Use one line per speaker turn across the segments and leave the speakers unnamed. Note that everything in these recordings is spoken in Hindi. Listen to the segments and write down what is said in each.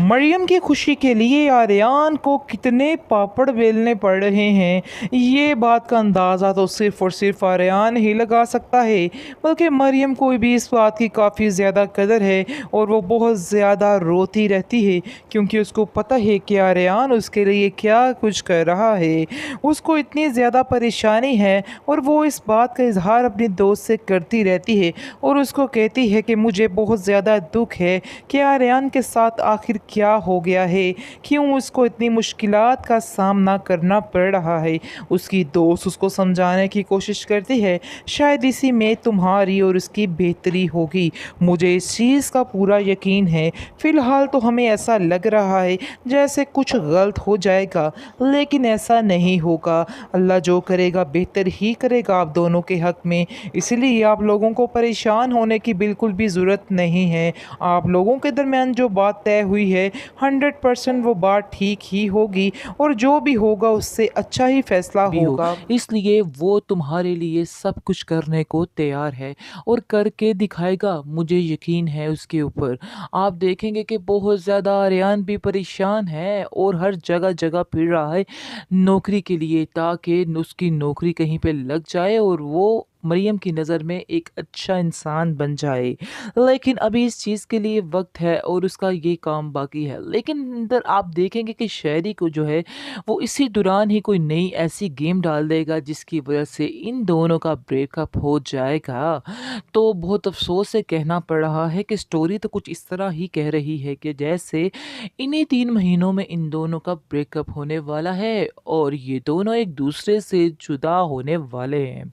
मरियम की खुशी के लिए आर्यन को कितने पापड़ बेलने पड़ रहे हैं, ये बात का अंदाज़ा तो सिर्फ़ और सिर्फ़ आर्यन ही लगा सकता है। बल्कि मरियम को भी इस बात की काफ़ी ज़्यादा कदर है और वो बहुत ज़्यादा रोती रहती है, क्योंकि उसको पता है कि आर्यन उसके लिए क्या कुछ कर रहा है। उसको इतनी ज़्यादा परेशानी है और वो इस बात का इज़हार अपने दोस्त से करती रहती है और उसको कहती है कि मुझे बहुत ज़्यादा दुःख है कि आर्यन के साथ आखिर क्या हो गया है, क्यों उसको इतनी मुश्किलात का सामना करना पड़ रहा है। उसकी दोस्त उसको समझाने की कोशिश करती है, शायद इसी में तुम्हारी और उसकी बेहतरी होगी। मुझे इस चीज़ का पूरा यकीन है। फ़िलहाल तो हमें ऐसा लग रहा है जैसे कुछ गलत हो जाएगा, लेकिन ऐसा नहीं होगा। अल्लाह जो करेगा बेहतर ही करेगा आप दोनों के हक़ में। इसलिए आप लोगों को परेशान होने की बिल्कुल भी ज़रूरत नहीं है। आप लोगों के दरमियान जो बात तय हुई है 100% वो बात ठीक ही होगी और जो भी होगा उससे अच्छा ही फैसला
भी हो,
होगा।
इसलिए वो तुम्हारे लिए सब कुछ करने को तैयार है और करके दिखाएगा, मुझे यकीन है उसके ऊपर। आप देखेंगे कि बहुत ज़्यादा आर्यन भी परेशान है और हर जगह जगह फिर रहा है नौकरी के लिए, ताकि उसकी नौकरी कहीं पे लग जाए और वो मरियम की नज़र में एक अच्छा इंसान बन जाए। लेकिन अभी इस चीज़ के लिए वक्त है और उसका ये काम बाकी है। लेकिन अंदर आप देखेंगे कि शहरी को जो है वो इसी दौरान ही कोई नई ऐसी गेम डाल देगा जिसकी वजह से इन दोनों का ब्रेकअप हो जाएगा। तो बहुत अफ़सोस से कहना पड़ रहा है कि स्टोरी तो कुछ इस तरह ही कह रही है कि जैसे इन्हीं 3 महीनों में इन दोनों का ब्रेकअप होने वाला है और ये दोनों एक दूसरे से जुदा होने वाले हैं।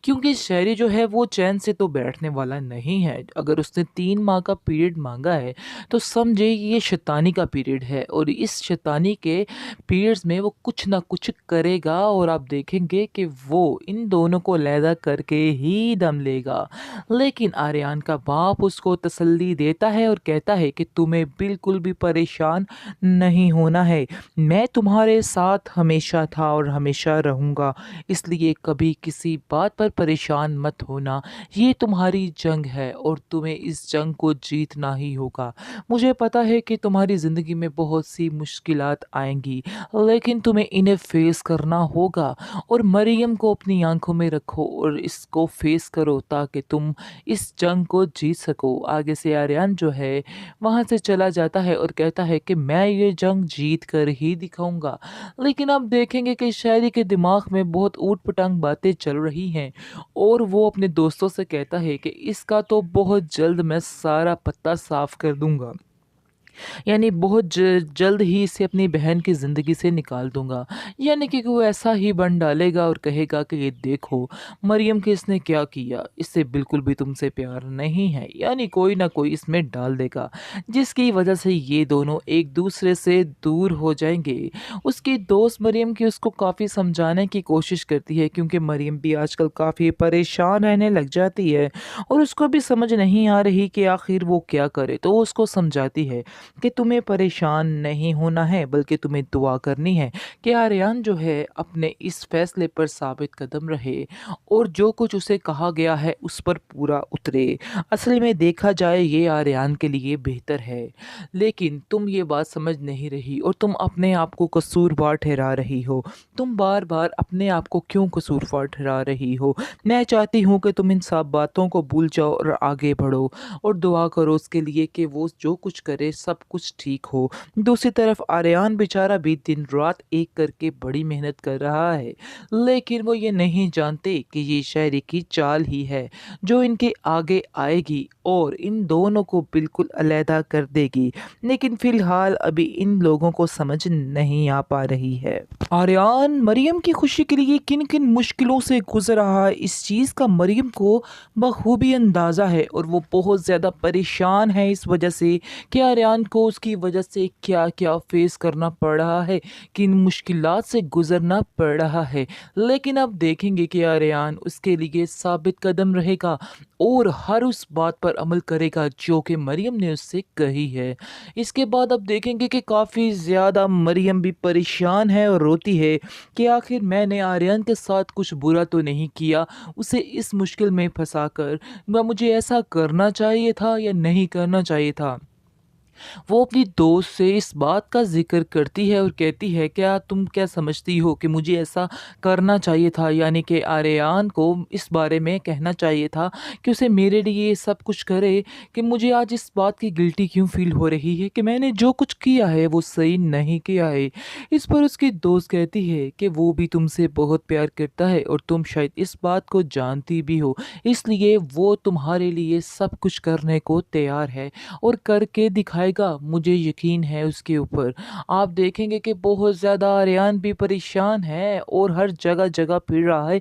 क्योंकि शहरी जो है वो चैन से तो बैठने वाला नहीं है। अगर उसने 3 माह का पीरियड माँगा है तो समझे ये शैतानी का पीरियड है और इस शैतानी के पीरियड्स में वो कुछ ना कुछ करेगा और आप देखेंगे कि वो इन दोनों को अलहदा करके ही दम लेगा। लेकिन आर्यन का बाप उसको तसल्ली देता है और कहता है कि तुम्हें बिल्कुल भी परेशान नहीं होना है। मैं तुम्हारे साथ हमेशा था और हमेशा रहूँगा, इसलिए कभी किसी बात पर परेशान मत होना। ये तुम्हारी जंग है और तुम्हें इस जंग को जीतना ही होगा। मुझे पता है कि तुम्हारी ज़िंदगी में बहुत सी मुश्किलात आएँगी, लेकिन तुम्हें इन्हें फेस करना होगा और मरियम को अपनी आंखों में रखो और इसको फेस करो ताकि तुम इस जंग को जीत सको। आगे से आर्यन जो है वहाँ से चला जाता है और कहता है कि मैं ये जंग जीत कर ही दिखाऊंगा। लेकिन आप देखेंगे कि शायरी के दिमाग में बहुत ऊट पटांग बातें चल रही हैं और वो अपने दोस्तों से कहता है कि इसका तो बहुत जल्द मैं सारा पत्ता साफ कर दूंगा, यानी बहुत जल्द ही इसे अपनी बहन की ज़िंदगी से निकाल दूँगा। यानी कि वो ऐसा ही बन डालेगा और कहेगा कि ये देखो मरियम के इसने क्या किया, इससे बिल्कुल भी तुमसे प्यार नहीं है। यानी कोई ना कोई इसमें डाल देगा, जिसकी वजह से ये दोनों एक दूसरे से दूर हो जाएँगे। उसकी दोस्त मरियम की उसको काफ़ी समझाने की कोशिश करती है, क्योंकि मरियम भी आजकल काफ़ी परेशान रहने लग जाती है और उसको भी समझ नहीं आ रही कि आखिर वो क्या करे। तो वो उसको समझाती है कि तुम्हें परेशान नहीं होना है, बल्कि तुम्हें दुआ करनी है कि आर्यन जो है अपने इस फैसले पर साबित कदम रहे और जो कुछ उसे कहा गया है उस पर पूरा उतरे। असल में देखा जाए ये आर्यन के लिए बेहतर है, लेकिन तुम ये बात समझ नहीं रही और तुम अपने आप को कसूरवार ठहरा रही हो। तुम बार बार अपने आप को क्यों कसूरवार ठहरा रही हो? मैं चाहती हूँ कि तुम इन सब बातों को भूल जाओ और आगे बढ़ो और दुआ करो उसके लिए कि वो जो कुछ करे सब कुछ ठीक हो। दूसरी तरफ आर्यन बेचारा भी दिन रात एक करके बड़ी मेहनत कर रहा है, लेकिन वो ये नहीं जानते कि ये शायरी की चाल ही है जो इनके आगे आएगी और इन दोनों को बिल्कुल अलहदा कर देगी। लेकिन फिलहाल अभी इन लोगों को समझ नहीं आ पा रही है। आर्यन मरियम की खुशी के लिए किन किन मुश्किलों से गुजर रहा है, इस चीज़ का मरियम को बखूबी अंदाज़ा है और वो बहुत ज़्यादा परेशान है इस वजह से कि आर्यन को उसकी वजह से क्या-क्या फेस करना पड़ रहा है, किन मुश्किलात से गुज़रना पड़ रहा है। लेकिन अब देखेंगे कि आर्यन उसके लिए साबित कदम रहेगा और हर उस बात पर अमल करेगा जो कि मरियम ने उससे कही है। इसके बाद अब देखेंगे कि काफ़ी ज़्यादा मरियम भी परेशान है और रोती है कि आखिर मैंने आर्यन के साथ कुछ बुरा तो नहीं किया, उसे इस मुश्किल में फँसाकर। मुझे ऐसा करना चाहिए था या नहीं करना चाहिए था? वो अपनी दोस्त से इस बात का ज़िक्र करती है और कहती है, क्या तुम क्या समझती हो कि मुझे ऐसा करना चाहिए था? यानी कि आर्यान को इस बारे में कहना चाहिए था कि उसे मेरे लिए ये सब कुछ करे, कि मुझे आज इस बात की गिल्टी क्यों फ़ील हो रही है कि मैंने जो कुछ किया है वो सही नहीं किया है। इस पर उसकी दोस्त कहती है कि वो भी तुमसे बहुत प्यार करता है और तुम शायद इस बात को जानती भी हो, इसलिए वो तुम्हारे लिए सब कुछ करने को तैयार है और करके दिखाएगा, मुझे यकीन है उसके ऊपर। आप देखेंगे कि बहुत ज़्यादा आर्यन भी परेशान है और हर जगह-जगह फिर रहा है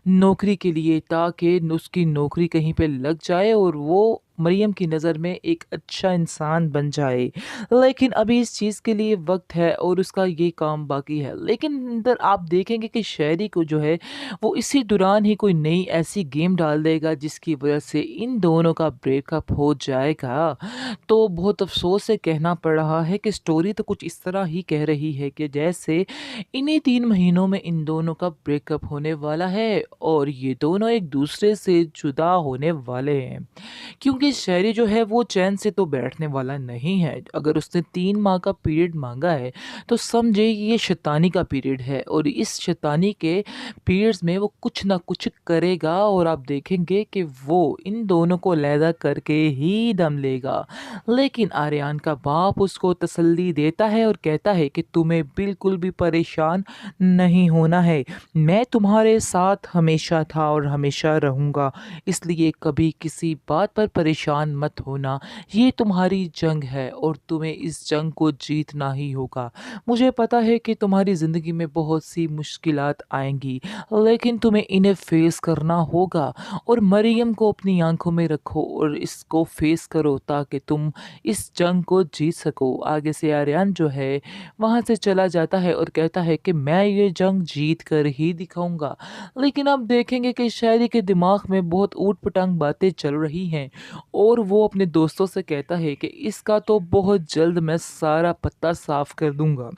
नौकरी के लिए, ताकि उसकी नौकरी कहीं पे लग जाए और वो मरियम की नज़र में एक अच्छा इंसान बन जाए। लेकिन अभी इस चीज़ के लिए वक़्त है और उसका ये काम बाकी है। लेकिन अंदर आप देखेंगे कि शहरी को जो है वो इसी दौरान ही कोई नई ऐसी गेम डाल देगा जिसकी वजह से इन दोनों का ब्रेकअप हो जाएगा। तो बहुत अफ़सोस से कहना पड़ रहा है कि स्टोरी तो कुछ इस तरह ही कह रही है कि जैसे इन्हीं 3 महीनों में इन दोनों का ब्रेकअप होने वाला है और ये दोनों एक दूसरे से जुदा होने वाले हैं। क्योंकि शहरी जो है वो चैन से तो बैठने वाला नहीं है। अगर उसने 3 माह का पीरियड माँगा है तो समझे ये शैतानी का पीरियड है और इस शैतानी के पीरियड्स में वो कुछ ना कुछ करेगा और आप देखेंगे कि वो इन दोनों को अलहदा करके ही दम लेगा। लेकिन आर्यन का बाप उसको तसल्ली देता है और कहता है कि तुम्हें बिल्कुल भी परेशान नहीं होना है। मैं तुम्हारे साथ हमेशा था और हमेशा रहूँगा, इसलिए कभी किसी बात पर परेशान मत होना। ये तुम्हारी जंग है और तुम्हें इस जंग को जीतना ही होगा। मुझे पता है कि तुम्हारी ज़िंदगी में बहुत सी मुश्किलात आएँगी, लेकिन तुम्हें इन्हें फ़ेस करना होगा और मरियम को अपनी आँखों में रखो और इसको फ़ेस करो ताकि तुम इस जंग को जीत सको। आगे से आर्यन जो है वहाँ से चला जाता है और कहता है कि मैं ये जंग जीत कर ही दिखाऊँगा। लेकिन आप देखेंगे कि शायरी के दिमाग में बहुत ऊट-पटांग बातें चल रही हैं और वो अपने दोस्तों से कहता है कि इसका तो बहुत जल्द मैं सारा पत्ता साफ़ कर दूँगा।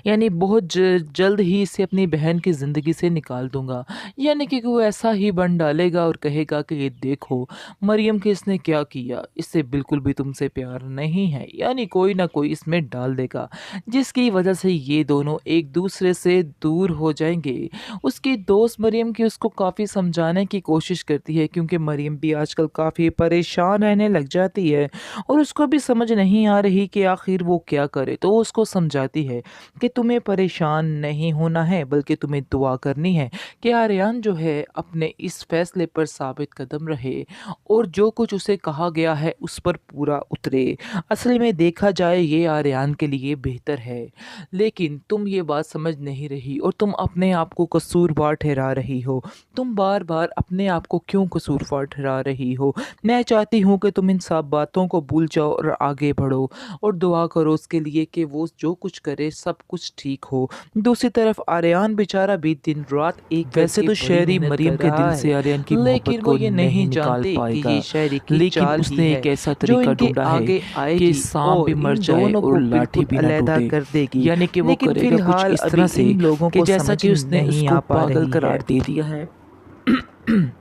यानी बहुत जल्द ही इसे अपनी बहन की ज़िंदगी से निकाल दूँगा। यानी कि वो ऐसा ही बन डालेगा और कहेगा कि ये देखो मरियम के इसने क्या किया, इससे बिल्कुल भी तुमसे प्यार नहीं है। यानी कोई ना कोई इसमें डाल देगा, जिसकी वजह से ये दोनों एक दूसरे से दूर हो जाएँगे। उसकी दोस्त मरियम की उसको काफ़ी समझाने की कोशिश करती है, क्योंकि मरियम भी आजकल काफ़ी परेशान रहने लग जाती है और उसको भी समझ नहीं आ रही कि आखिर वो क्या करे। तो वो उसको समझाती है कि तुम्हें परेशान नहीं होना है, बल्कि तुम्हें दुआ करनी है कि आर्यन जो है अपने इस फैसले पर साबित कदम रहे और जो कुछ उसे कहा गया है उस पर पूरा उतरे। असल में देखा जाए ये आर्यन के लिए बेहतर है, लेकिन तुम ये बात समझ नहीं रही और तुम अपने आप को कसूरवार ठहरा रही हो। तुम बार बार अपने आप को क्यों कसूरवार ठहरा रही हो? मैं चाहती हूँ कि तुम इन सब बातों को भूल जाओ और आगे बढ़ो और दुआ करो उसके लिए कि वो जो कुछ करे सब कुछ ठीक हो। दूसरी तरफ आर्यन बेचारा भी दिन रात एक
वैसे
करके
तो
बड़ी
शहरी
मेहनत
मरियम
कर
के
रहा
दिल से
है,
आर्यन की मोहब्बत
लेकिन वो
को
ये
नहीं
नहीं
निकाल
जानते कि
पाएगा।
ये शहरी की
लेकिन
चाल ही
उसने
है
एक ऐसा
जो
तरीका
इनके
ढूँढा है
आगे
कि
आएगी
साँप भी
और
मर
इन
जाए
दोनों
और
को
लाठी
बिल्कुल
भी ना
अलहदा
टूटे।
कर देगी।
यानी कि वो
लेकिन
करेगा कुछ
फ़िलहाल
इस तरह
अभी
से
इन लोगों
कि
को
जैसा
समझ
कि उसने
नहीं
उसको
आ पा
पागल
रही
करार
है।
दे दिया है।